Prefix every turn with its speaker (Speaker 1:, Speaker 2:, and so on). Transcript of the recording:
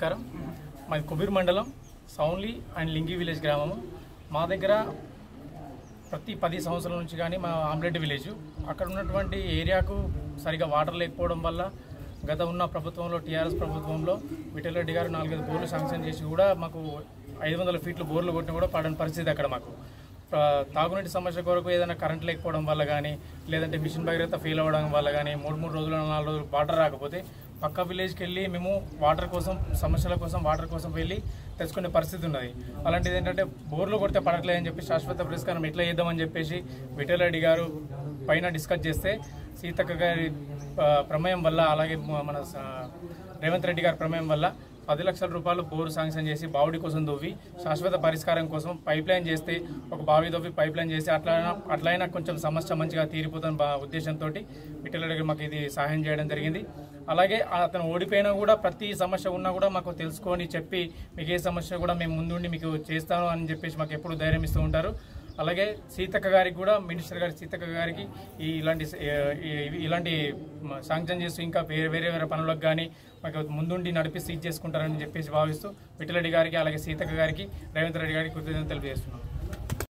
Speaker 1: నమస్కారం. మాది కొబ్బరి మండలం సౌన్లీ అండ్ లింగి విలేజ్ గ్రామము. మా దగ్గర ప్రతి 10 సంవత్సరాల నుంచి కానీ మా ఆమ్లెట్ విలేజ్ అక్కడ ఉన్నటువంటి ఏరియాకు సరిగా వాటర్ లేకపోవడం వల్ల గత ఉన్న ప్రభుత్వంలో టీఆర్ఎస్ ప్రభుత్వంలో విఠలరెడ్డి గారు 4-5 బోర్లు శాంక్షన్ చేసి కూడా మాకు 500 ఫీట్లు బోర్లు కొట్టిన కూడా పడని పరిస్థితి అక్కడ మాకు. తాగునీటి సమస్య కొరకు ఏదైనా కరెంట్ లేకపోవడం వల్ల కానీ లేదంటే మిషన్ భగీరథ ఫెయిల్ అవ్వడం వల్ల కానీ 3 రోజులు 4 రోజులు వాటర్ రాకపోతే పక్క విలేజ్కి వెళ్ళి మేము వాటర్ కోసం సమస్యల కోసం వాటర్ కోసం వెళ్ళి తెచ్చుకునే పరిస్థితి ఉన్నది. అలాంటిది ఏంటంటే బోర్లు కొడితే పడట్లేదని చెప్పి శాశ్వత పరిష్కారం ఎట్లా చేద్దామని చెప్పేసి విఠలరెడ్డి గారు పైన డిస్కస్ చేస్తే సీతక్క గారి ప్రమేయం వల్ల అలాగే మన రేవంత్ రెడ్డి గారి ప్రమేయం వల్ల 10 లక్షల రూపాయలు బోరు శాంక్షన్ చేసి బావుడి కోసం దొవ్వి శాశ్వత పరిష్కారం కోసం పైప్ లైన్ చేస్తే ఒక బావి దొవ్వి పైప్ లైన్ చేసి అట్లయినా కొంచెం సమస్య మంచిగా తీరిపోతున్న ఉద్దేశంతో విఠలరెడ్డి మాకు ఇది సహాయం చేయడం జరిగింది. అలాగే అతను ఓడిపోయినా కూడా ప్రతి సమస్య ఉన్నా కూడా మాకు తెలుసుకొని చెప్పి మీకు ఏ సమస్య కూడా మేము ముందుండి మీకు చేస్తాను అని చెప్పేసి మాకు ఎప్పుడు ధైర్యం ఇస్తూ ఉంటారు. అలాగే సీతక్క గారికి కూడా మినిస్టర్ గారి సీతక్క గారికి ఇలాంటి శాంక్షన్ చేస్తూ ఇంకా వేరే పనులకు కానీ మాకు ముందుండి నడిపి సీజ్ చేసుకుంటారని చెప్పేసి భావిస్తూ విఠలరెడ్డి గారికి అలాగే సీతక్క గారికి రేవంత్ రెడ్డి గారికి కృతజ్ఞతలు తెలియజేస్తున్నాం.